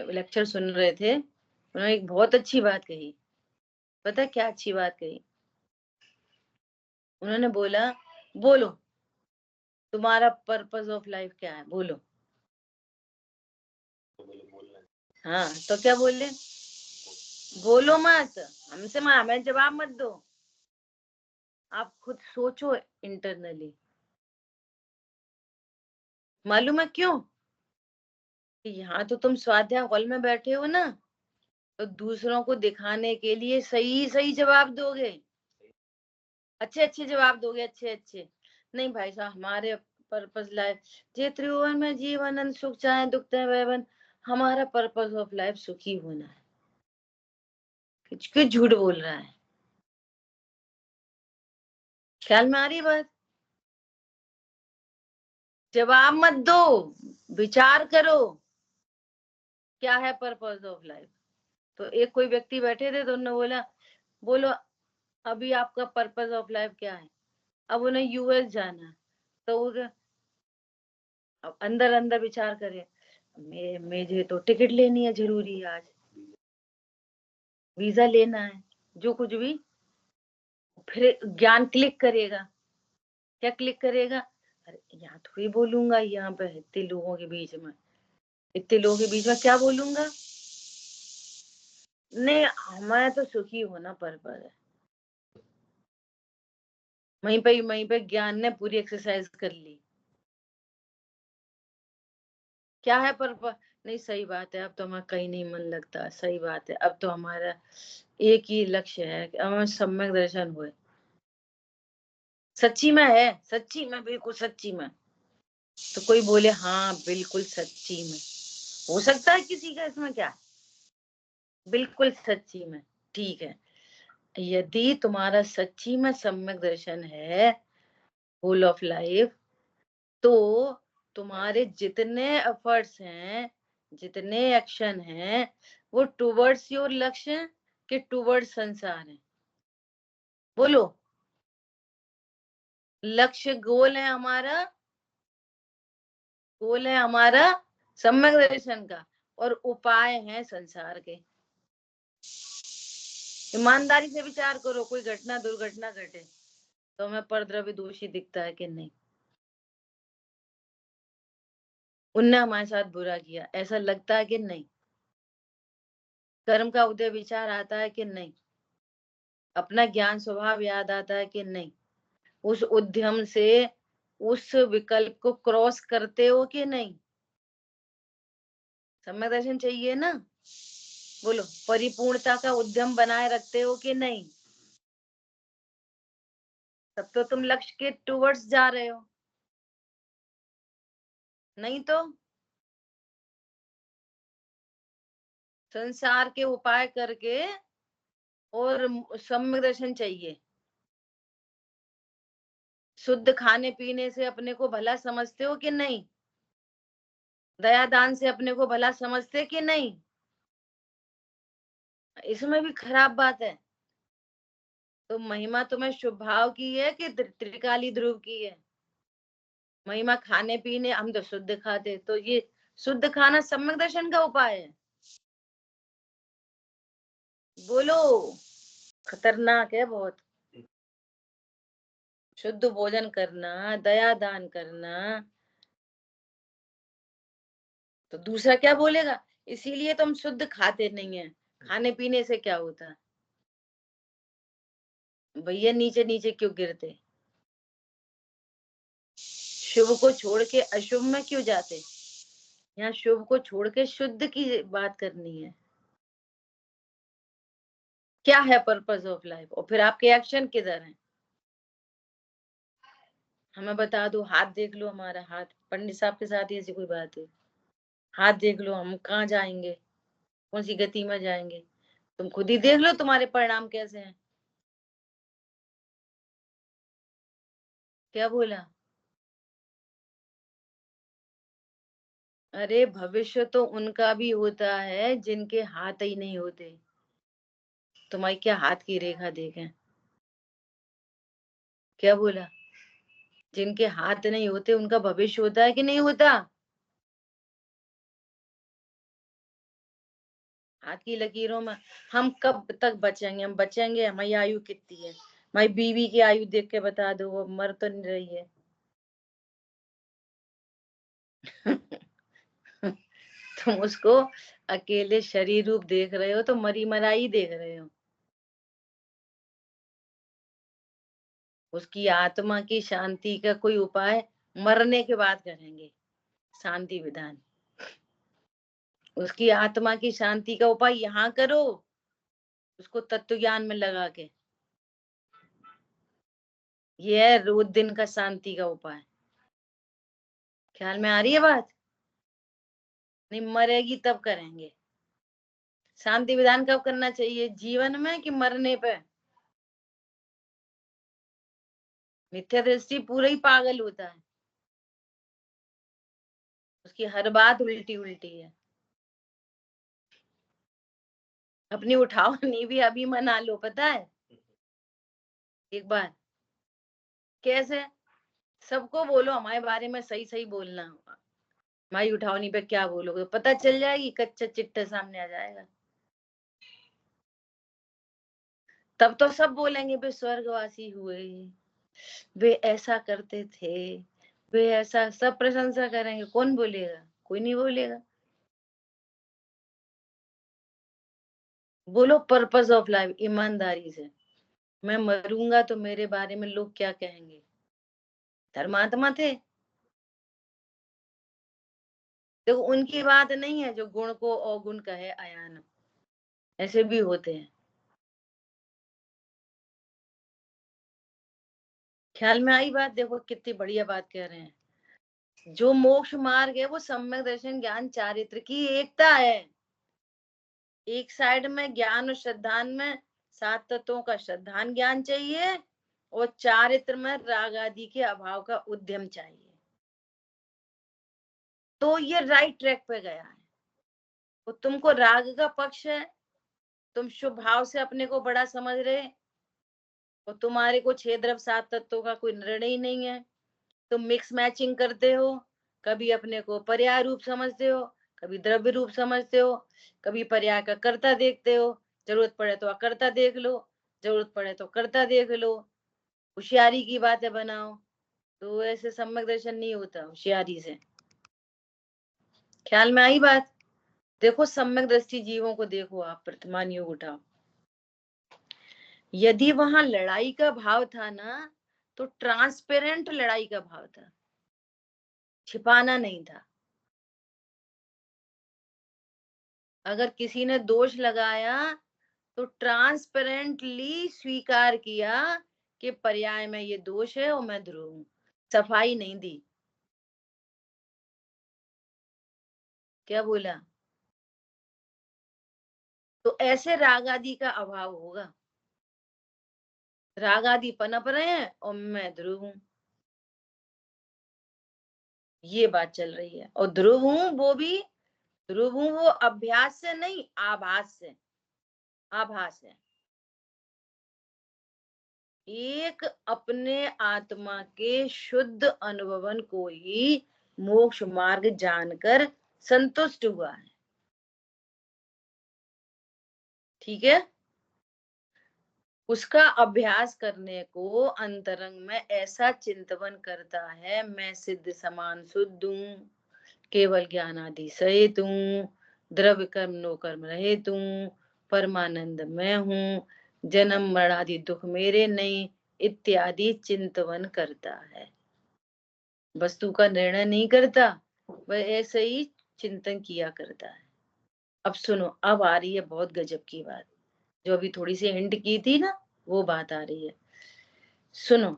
लेक्चर सुन रहे थे, उन्होंने एक बहुत अच्छी बात कही। पता क्या अच्छी बात कही? उन्होंने बोला, बोलो तुम्हारा पर्पस ऑफ लाइफ क्या है, बोलो। हाँ तो क्या बोले? बोलो मत, हमसे हमें जवाब मत दो, आप खुद सोचो इंटरनली। मालूम है क्यों? कि यहाँ तो तुम स्वाध्याय हॉल में बैठे हो ना, तो दूसरों को दिखाने के लिए सही सही जवाब दोगे, अच्छे अच्छे जवाब दोगे, अच्छे अच्छे। नहीं भाई साहब, हमारे पर्पस लाइफ जे त्रिभुवन में जीवन आनंद सुख चाहे दुख चाहे वैवन, हमारा पर्पस ऑफ लाइफ सुखी होना है। कुछ झूठ बोल रहा है। ख्याल में आ रही बात? जवाब मत दो, विचार करो क्या है पर्पस ऑफ लाइफ। तो एक कोई व्यक्ति बैठे थे तो उन्होंने बोला, बोलो अभी आपका पर्पस ऑफ लाइफ क्या है? अब उन्हें यूएस जाना है, तो अब अंदर अंदर विचार करें, मुझे तो टिकट लेनी है जरूरी है, आज वीजा लेना है, जो कुछ भी। फिर ज्ञान क्लिक करेगा, क्या क्लिक करेगा? अरे यहाँ थोड़ी बोलूंगा, यहाँ पे इतने लोगों के बीच में, इतने लोगों के बीच में क्या बोलूंगा? नहीं, हमें तो सुखी होना पर्पज है। वहीं पे ज्ञान ने पूरी एक्सरसाइज कर ली। क्या है पर्पज? नहीं, सही बात है, अब तो हमारा कहीं नहीं मन लगता, सही बात है, अब तो हमारा एक ही लक्ष्य है कि हमें सम्यक दर्शन हुए। सच्ची में है, सच्ची में, बिल्कुल सच्ची में। तो कोई बोले हाँ बिल्कुल सच्ची में, हो सकता है किसी का, इसमें क्या, बिल्कुल सच्ची में। ठीक है, यदि तुम्हारा सच्ची में सम्यक दर्शन है, होल ऑफ लाइफ, तो तुम्हारे जितने एफर्ट्स हैं, जितने एक्शन हैं, वो टुवर्ड्स योर लक्ष्य के टुवर्ड्स संसार है। बोलो, लक्ष्य गोल है हमारा, गोल है हमारा सम्यक दर्शन का, और उपाय है संसार के। ईमानदारी से विचार करो, कोई घटना दुर्घटना घटे तो हमें परद्रव्य दोषी दिखता है कि नहीं? उनने हमारे साथ बुरा किया, ऐसा लगता है कि नहीं? कर्म का उदय विचार आता है कि नहीं? अपना ज्ञान स्वभाव याद आता है कि नहीं? उस उद्यम से उस विकल्प को क्रॉस करते हो कि नहीं? सम्यक दर्शन चाहिए ना? बोलो, परिपूर्णता का उद्यम बनाए रखते हो कि नहीं? तब तो तुम लक्ष्य के टुवर्ड्स जा रहे हो, नहीं तो संसार के उपाय करके और सम्यक दर्शन चाहिए। शुद्ध खाने पीने से अपने को भला समझते हो कि नहीं? दया दान से अपने को भला समझते कि नहीं? इसमें भी खराब बात है। तो महिमा तुम्हें शुभ भाव की है कि त्रिकाली ध्रुव की है? महिमा खाने पीने, हम तो शुद्ध खाते, तो ये शुद्ध खाना सम्यक दर्शन का उपाय है? बोलो, खतरनाक है बहुत। शुद्ध भोजन करना, दया दान करना, तो दूसरा क्या बोलेगा? इसीलिए तुम शुद्ध खाते नहीं है। खाने पीने से क्या होता है भैया? नीचे नीचे क्यों गिरते? शुभ को छोड़ के अशुभ में क्यों जाते? यहाँ शुभ को छोड़ के शुद्ध की बात करनी है। क्या है पर्पस ऑफ लाइफ? और फिर आपके एक्शन किधर हैं? हमें बता दो, हाथ देख लो, हमारा हाथ, पंडित साहब के साथ ही ऐसी कोई बात है? हाथ देख लो, हम कहाँ जाएंगे, कौन सी गति में जाएंगे? तुम खुद ही देख लो तुम्हारे परिणाम कैसे हैं। क्या बोला? अरे भविष्य तो उनका भी होता है जिनके हाथ ही नहीं होते। तुम्हारी क्या हाथ की रेखा देखें? क्या बोला? जिनके हाथ नहीं होते उनका भविष्य होता है कि नहीं होता? हाथ की लकीरों में हम कब तक बचेंगे? हम बचेंगे? हमारी आयु कितनी है? हमारी बीवी की आयु देख के बता दो, वो मर तो नहीं रही है। तुम उसको अकेले शरीर रूप देख रहे हो, तो मरी मराई देख रहे हो। उसकी आत्मा की शांति का कोई उपाय मरने के बाद करेंगे, शांति विधान। उसकी आत्मा की शांति का उपाय यहाँ करो, उसको तत्व ज्ञान में लगा के। ये है रोज दिन का शांति का उपाय। ख्याल में आ रही है बात? नहीं, मरेगी तब करेंगे। शांति विधान कब करना चाहिए? जीवन में कि मरने पे? मिथ्या दृष्टि पूरा ही पागल होता है, उसकी हर बात उल्टी उल्टी है। अपनी उठावनी भी अभी मना लो, पता है एक बार। कैसे? सबको बोलो हमारे बारे में सही सही बोलना होगा, माई उठावनी पे क्या बोलोगे, पता चल जाएगी, कच्चा चिट्ठा सामने आ जाएगा। तब तो सब बोलेंगे वे स्वर्गवासी हुए, वे ऐसा करते थे, वे ऐसा, सब प्रशंसा करेंगे। कौन बोलेगा? कोई नहीं बोलेगा। बोलो पर्पस ऑफ लाइफ ईमानदारी से। मैं मरूंगा तो मेरे बारे में लोग क्या कहेंगे? धर्मात्मा थे। देखो उनकी बात नहीं है जो गुण को अवगुण कहे अयान, ऐसे भी होते हैं। ख्याल में आई बात? देखो कितनी बढ़िया बात कह रहे हैं। जो मोक्ष मार्ग है वो सम्यक दर्शन ज्ञान चारित्र की एकता है। एक साइड में ज्ञान और श्रद्धान में 7 तत्वों का श्रद्धान ज्ञान चाहिए, और चारित्र में राग आदि के अभाव का उद्यम चाहिए। तो ये राइट ट्रैक पे गया है। वो तुमको राग का पक्ष है, तुम शुभ भाव से अपने को बड़ा समझ रहे, और तुम्हारे को 6 द्रव्य 7 तत्वों का कोई निर्णय ही नहीं है। तुम मिक्स मैचिंग करते हो, कभी अपने को पर्याय रूप समझते हो, कभी द्रव्य रूप समझते हो, कभी पर्याय का कर्ता देखते हो, जरूरत पड़े तो अकर्ता देख लो, जरूरत पड़े तो कर्ता देख लो, होशियारी की बातें बनाओ। तो ऐसे सम्यक दर्शन नहीं होता होशियारी से। ख्याल में आई बात? देखो सम्यक दृष्टि जीवों को देखो, आप वर्तमान योग उठाओ। यदि वहां लड़ाई का भाव था ना, तो ट्रांसपेरेंट लड़ाई का भाव था, छिपाना नहीं था। अगर किसी ने दोष लगाया तो ट्रांसपेरेंटली स्वीकार किया कि पर्याय में ये दोष है और मैं ध्रुव हूं, सफाई नहीं दी। क्या बोला? तो ऐसे राग आदि का अभाव होगा। राग आदि पनप रहे हैं और मैं ध्रुव हूं, ये बात चल रही है। और ध्रुव हूं वो भी, ध्रुव हूं वो अभ्यास से नहीं, आभास से। आभास है एक अपने आत्मा के शुद्ध अनुभवन को ही मोक्ष मार्ग जानकर संतुष्ट हुआ है। ठीक है? उसका अभ्यास करने को अंतरंग में ऐसा चिंतवन करता है, मैं सिद्ध समान शुद्ध हूं, केवल ज्ञान आदि सहित हूं, द्रव्य कर्म नो कर्म रहित हूं, परमानंद मैं हूं, जन्म मरण आदि दुख मेरे नहीं, इत्यादि चिंतवन करता है। वस्तु का निर्णय नहीं करता, वह ऐसे ही चिंतन किया करता है। अब सुनो, अब आ रही है बहुत गजब की बात, जो अभी थोड़ी सी हिंट की थी ना, वो बात आ रही है। सुनो,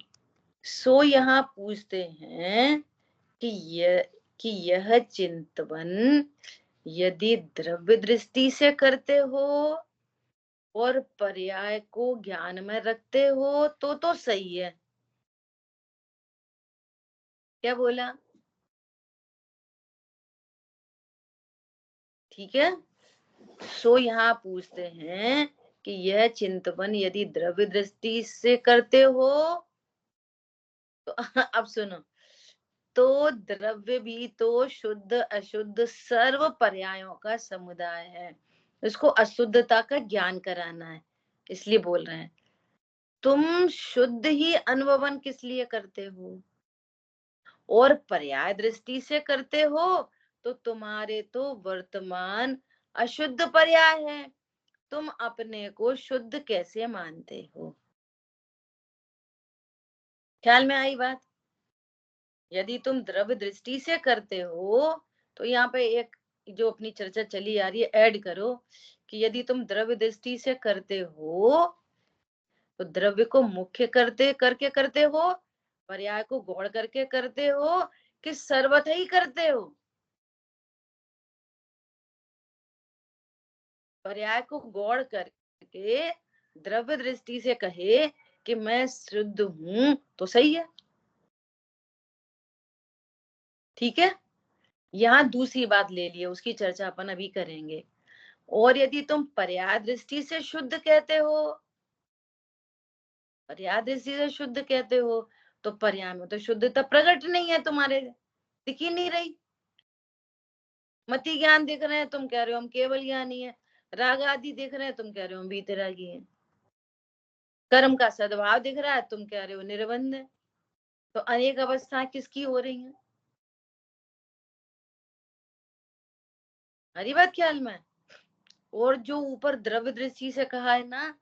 सो यहाँ पूछते हैं कि यह चिंतवन यदि द्रव्य दृष्टि से करते हो और पर्याय को ज्ञान में रखते हो तो सही है। क्या बोला? ठीक है। सो यहाँ पूछते हैं कि यह चिंतवन यदि द्रव्य दृष्टि से करते हो तो अब सुनो, तो द्रव्य भी तो शुद्ध अशुद्ध सर्व पर्यायों का समुदाय है, उसको अशुद्धता का ज्ञान कराना है, इसलिए बोल रहे हैं। तुम शुद्ध ही अनुभवन किस लिए करते हो, और पर्याय दृष्टि से करते हो तो तुम्हारे तो वर्तमान अशुद्ध पर्याय है, तुम अपने को शुद्ध कैसे मानते हो? ख्याल में आई बात? यदि तुम द्रव्य दृष्टि से करते हो तो यहाँ पे एक जो अपनी चर्चा चली आ रही है ऐड करो कि यदि तुम द्रव्य दृष्टि से करते हो तो द्रव्य को मुख्य करते हो, पर्याय को गौण करके करते हो, कि सर्वथा ही करते हो? पर्याय को गौण करके द्रव्य दृष्टि से कहे कि मैं शुद्ध हूं तो सही है। ठीक है। यहाँ दूसरी बात ले लिए, उसकी चर्चा अपन अभी करेंगे। और यदि तुम पर्याय दृष्टि से शुद्ध कहते हो, पर्याय दृष्टि से शुद्ध कहते हो, तो पर्याय में तो शुद्धता प्रकट नहीं है, तुम्हारे दिख ही नहीं रही। मति ज्ञान दिख रहे हैं, तुम कह रहे हो हम केवल ज्ञानी है। राग आदि दिख रहे हैं, तुम कह रहे हो हम वीतरागी हैं। कर्म का सद्भाव दिख रहा है, तुम कह रहे हो निर्बंध है। तो अनेक अवस्थाएं किसकी हो रही हैं? हरी बात ख्याल में। और जो ऊपर द्रव्य दृष्टि से कहा है ना,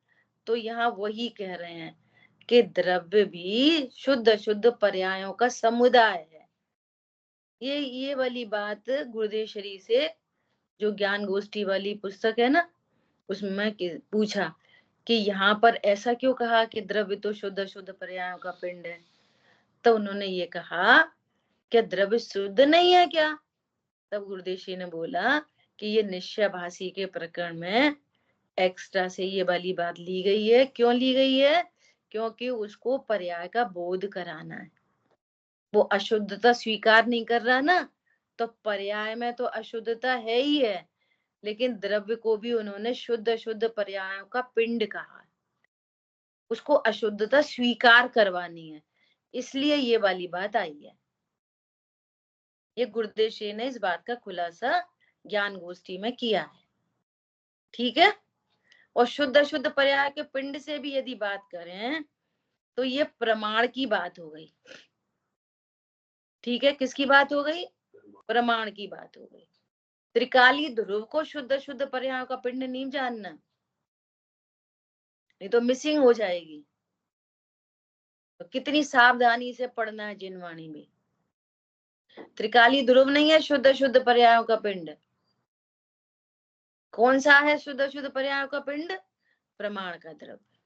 तो यहाँ वही कह रहे हैं कि द्रव्य भी शुद्ध अशुद्ध पर्यायों का समुदाय है। ये वाली बात गुरुदेव श्री से जो ज्ञान गोष्ठी वाली पुस्तक है ना, उसमें पूछा कि यहाँ पर ऐसा क्यों कहा कि द्रव्य तो शुद्ध अशुद्ध पर्यायों का पिंड है। तो उन्होंने ये कहा क्या द्रव्य शुद्ध नहीं है क्या? तब गुरुदेव श्री ने बोला कि ये निश्चयभाषी के प्रकरण में एक्स्ट्रा से ये वाली बात ली गई है। क्यों ली गई है? क्योंकि उसको पर्याय का बोध कराना है। वो अशुद्धता स्वीकार नहीं कर रहा ना, तो पर्याय में तो अशुद्धता है ही है, लेकिन द्रव्य को भी उन्होंने शुद्ध अशुद्ध पर्यायों का पिंड कहा। उसको अशुद्धता स्वीकार करवानी है, इसलिए ये वाली बात आई है। ये गुरुदेव श्री ने इस बात का खुलासा ज्ञान गोष्ठी में किया है। ठीक है। और शुद्ध अशुद्ध पर्याय के पिंड से भी यदि बात करें तो ये प्रमाण की बात हो गई। ठीक है, किसकी बात हो गई? प्रमाण की बात हो गई। त्रिकाली ध्रुव को शुद्ध अशुद्ध पर्यायों का पिंड नहीं जानना, नहीं तो मिसिंग हो जाएगी। तो कितनी सावधानी से पढ़ना है जिनवाणी में। त्रिकाली ध्रुव नहीं है शुद्ध अशुद्ध पर्यायों का पिंड। कौन सा है शुद्ध अशुद्ध पर्यायों का पिंड? प्रमाण का द्रव्य।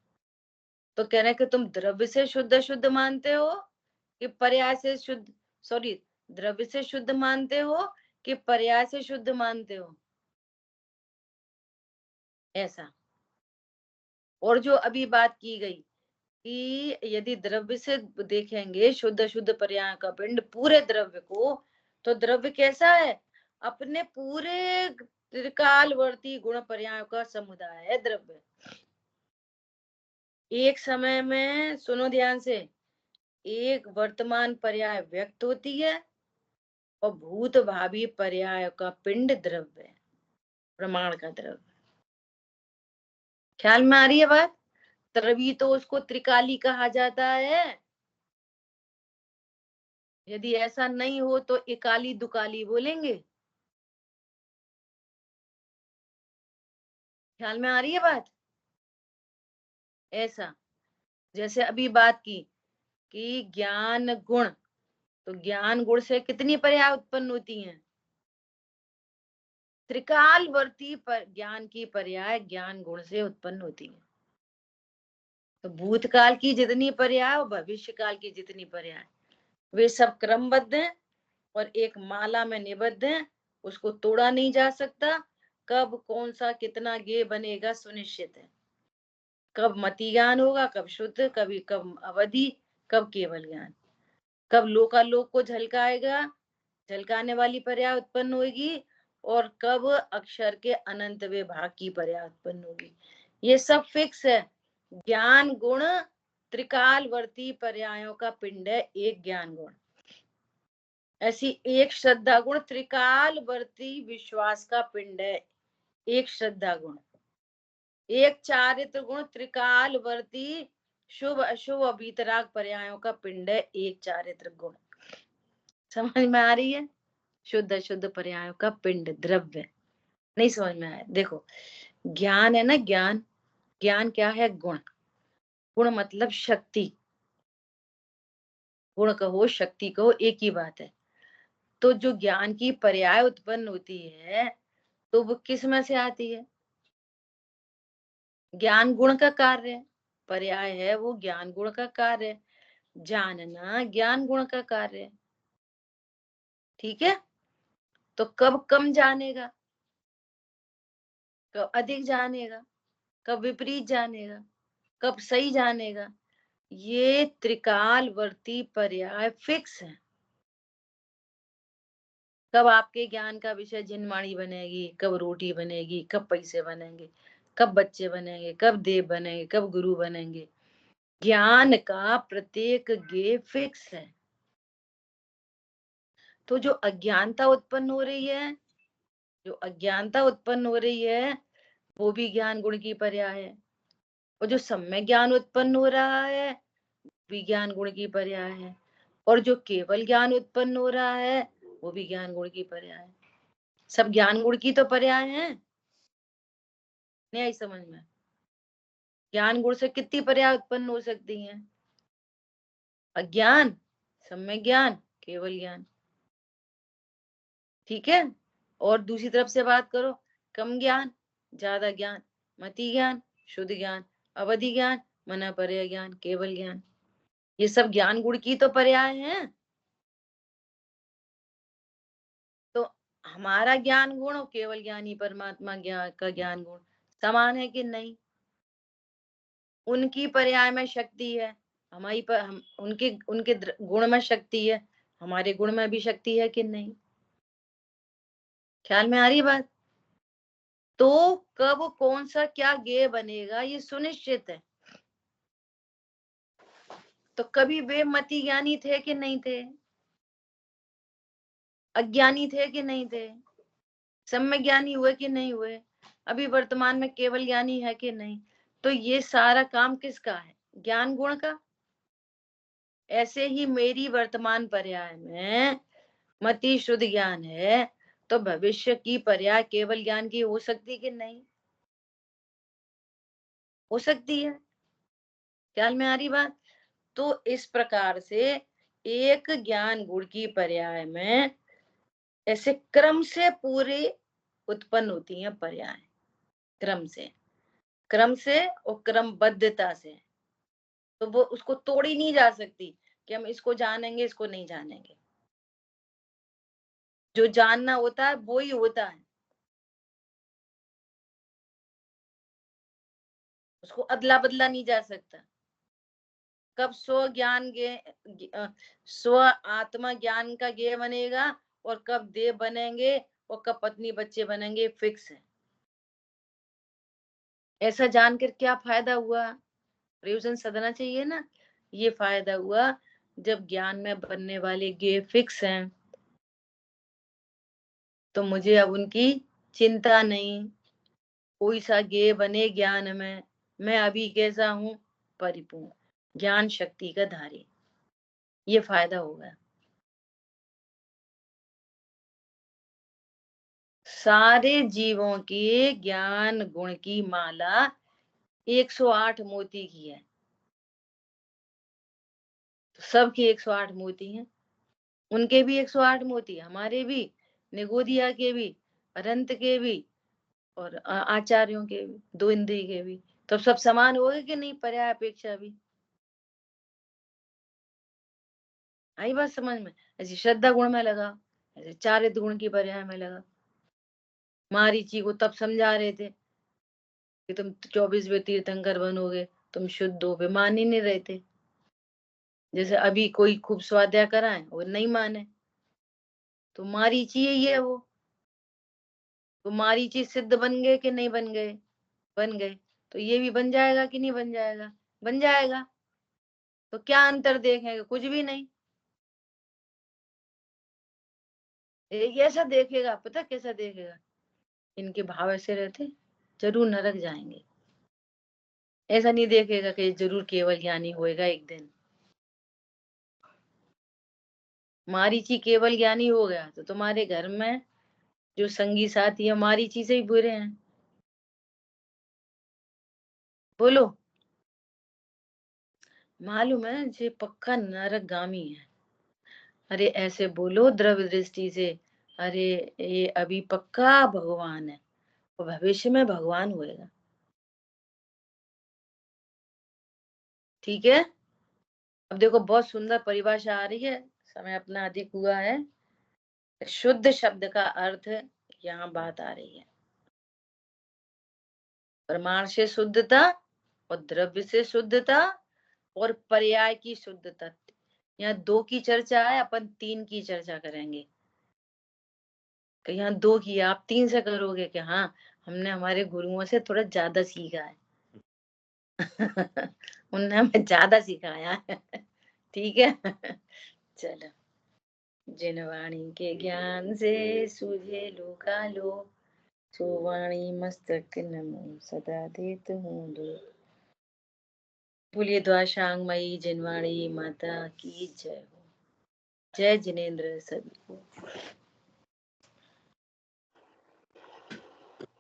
तो कह रहे कि तुम द्रव्य से शुद्ध अशुद्ध मानते हो कि पर्याय से शुद्ध, सॉरी, द्रव्य से शुद्ध मानते हो कि पर्याय से शुद्ध मानते हो? ऐसा। और जो अभी बात की गई कि यदि द्रव्य से देखेंगे शुद्ध अशुद्ध पर्याय का पिंड पूरे द्रव्य को, तो द्रव्य कैसा है? अपने पूरे त्रिकालवर्ती गुण पर्यायों का समुदाय है द्रव्य। एक समय में सुनो ध्यान से, एक वर्तमान पर्याय व्यक्त होती है और भूत भावी पर्याय का पिंड द्रव्य है, प्रमाण का द्रव्य। ख्याल में आ रही है बात? तभी तो उसको त्रिकाली कहा जाता है। यदि ऐसा नहीं हो तो एकाली दुकाली बोलेंगे। ख्याल में आ रही है बात? ऐसा, जैसे अभी बात की कि ज्ञान गुण, तो ज्ञान गुण से कितनी पर्याय उत्पन्न होती हैं? त्रिकालवर्ती पर ज्ञान की पर्याय ज्ञान गुण से उत्पन्न होती है। तो भूतकाल की जितनी पर्याय और भविष्य काल की जितनी पर्याय, वे सब क्रमबद्ध हैं और एक माला में निबद्ध हैं। उसको तोड़ा नहीं जा सकता। कब कौन सा कितना गे बनेगा सुनिश्चित है। कब मति ज्ञान होगा, कब शुद्ध, कभी कब अवधि, कब केवल ज्ञान, कब लोकालोक को झलकाएगा, झलकाने वाली पर्याय उत्पन्न होगी, और कब अक्षर के अनंत विभाग की पर्याय उत्पन्न होगी। ये सब फिक्स है। ज्ञान गुण त्रिकालवर्ती पर्यायों का पिंड है एक ज्ञान गुण। ऐसी एक श्रद्धा गुण त्रिकालवर्ती विश्वास का पिंड है एक श्रद्धा गुण। एक चारित्र गुण त्रिकालवर्ती शुभ अशुभ वीतराग पर्यायों का पिंड है एक चारित्र गुण। समझ में आ रही है? शुद्ध अशुद्ध पर्यायों का पिंड द्रव्य। नहीं समझ में आया? देखो, ज्ञान है ना, ज्ञान, ज्ञान क्या है? गुण। गुण मतलब शक्ति। गुण कहो शक्ति कहो एक ही बात है। तो जो ज्ञान की पर्याय उत्पन्न होती है तो वो किस में से आती है? ज्ञान गुण का कार्य है। पर्याय है वो ज्ञान गुण का कार्य है। जानना ज्ञान गुण का कार्य है। ठीक है। तो कब कम जानेगा, कब अधिक जानेगा, कब विपरीत जानेगा, कब सही जानेगा, ये त्रिकालवर्ती पर्याय फिक्स है। कब आपके ज्ञान का विषय जिनवाणी बनेगी, कब रोटी बनेगी, कब पैसे बनेंगे, कब बच्चे बनेंगे, कब देव बनेंगे, कब गुरु बनेंगे, ज्ञान का प्रत्येक गे फिक्स है। तो जो अज्ञानता उत्पन्न हो रही है जो अज्ञानता उत्पन्न हो रही है वो भी ज्ञान गुण की पर्याय है, और जो सम्यक ज्ञान उत्पन्न हो रहा है भी ज्ञान गुण की पर्याय है, और जो केवल ज्ञान उत्पन्न हो रहा है वो भी ज्ञान गुण की पर्याय है। सब ज्ञान गुण की तो पर्याय है। नहीं आई समझ में? ज्ञान गुण से कितनी पर्याय उत्पन्न हो सकती हैं? अज्ञान, सम्यक ज्ञान, केवल ज्ञान। ठीक है। और दूसरी तरफ से बात करो, कम ज्ञान, ज्यादा ज्ञान, मति ज्ञान, शुद्ध ज्ञान, अवधि ज्ञान, मना पर्याय ज्ञान, केवल ज्ञान। ये सब ज्ञान गुण की तो पर्याय हैं। तो हमारा ज्ञान गुण और केवल ज्ञानी परमात्मा ज्ञान का ज्ञान गुण समान है कि नहीं? उनकी पर्याय में शक्ति है, हमारी पर हम उनके उनके गुण में शक्ति है, हमारे गुण में भी शक्ति है कि नहीं? ख्याल में आ रही बात? तो कब कौन सा क्या ज्ञेय बनेगा ये सुनिश्चित है। तो कभी वे मति ज्ञानी थे कि नहीं थे? अज्ञानी थे कि नहीं थे? सम्यक ज्ञानी हुए कि नहीं हुए? अभी वर्तमान में केवल ज्ञानी है कि नहीं? तो ये सारा काम किसका है? ज्ञान गुण का। ऐसे ही मेरी वर्तमान पर्याय में मति शुद्ध ज्ञान है, तो भविष्य की पर्याय केवल ज्ञान की हो सकती कि नहीं? हो सकती है। ख्याल में आ रही बात? तो इस प्रकार से एक ज्ञान गुण की पर्याय में ऐसे क्रम से पूरे उत्पन्न होती हैं पर्याय, क्रम से और क्रमबद्धता से। तो वो उसको तोड़ी नहीं जा सकती कि हम इसको जानेंगे इसको नहीं जानेंगे। जो जानना होता है वो ही होता है, उसको अदला बदला नहीं जा सकता। कब स्व ज्ञान स्व आत्मा ज्ञान का ज्ञेय बनेगा और कब देव बनेंगे और कब पत्नी बच्चे बनेंगे, फिक्स है। ऐसा जानकर क्या फायदा हुआ? प्रयोजन सदना चाहिए ना। ये फायदा हुआ जब ज्ञान में बनने वाले ज्ञेय फिक्स हैं तो मुझे अब उनकी चिंता नहीं। कोई सा ज्ञेय बने ज्ञान में, मैं अभी कैसा हूं? परिपूर्ण ज्ञान शक्ति का धारी। ये फायदा होगा। सारे जीवों के ज्ञान गुण की माला 108 मोती की है। तो सबके 108 मोती हैं। उनके भी 108 मोती, हमारे भी, निगोदिया के भी, अनंत के भी, और आचार्यों के भी, दो इंद्रिय के भी। तो सब समान हो गए कि नहीं? पर्याय अपेक्षा भी आई बात समझ में? ऐसे श्रद्धा गुण में लगा, ऐसे चारित्र गुण की पर्याय में लगा। मारीची को तब समझा रहे थे कि तुम 24वें तीर्थंकर बनोगे, तुम शुद्ध हो, वे मान ही नहीं रहे थे। जैसे अभी कोई खूब स्वाध्याय कराए वो नहीं माने, तो मारीची ही है वो। तो मारीची सिद्ध बन गए कि नहीं बन गए? बन गए। तो ये भी बन जाएगा कि नहीं बन जाएगा? बन जाएगा। तो क्या अंतर देखेंगे? कुछ भी नहीं। एक ऐसा देखेगा, पता कैसा देखेगा? इनके भाव ऐसे रहते, जरूर नरक जाएंगे। ऐसा नहीं देखेगा कि जरूर केवल ज्ञानी होएगा एक दिन। मारीची केवल ज्ञानी हो गया तो तुम्हारे घर में जो संगी साथी है मारीची से ही बुरे हैं। बोलो। मालूम है जे पक्का नरकगामी है। अरे ऐसे बोलो द्रव्य दृष्टि से, अरे ये अभी पक्का भगवान है और भविष्य में भगवान होएगा। ठीक है। अब देखो बहुत सुंदर परिभाषा आ रही है, समय अपना अधिक हुआ है। शुद्ध शब्द का अर्थ यहाँ बात आ रही है, प्रमाण से शुद्धता और द्रव्य से शुद्धता और पर्याय की शुद्धता। यहाँ दो की चर्चा है, अपन तीन की चर्चा करेंगे। कि यहाँ दो की, आप तीन से करोगे कि हाँ हमने हमारे गुरुओं से थोड़ा ज्यादा सीखा है। उनने हमें ज्यादा सिखाया है। ठीक है। चलो। जिन वाणी के ज्ञान से सूझे लोका लो, सुवाणी मस्तक नमो सदा देत हूँ धूप। बोलिए द्वाशांगमयी जिनवाणी माता की जय हो। जय जिनेन्द्र सभी को।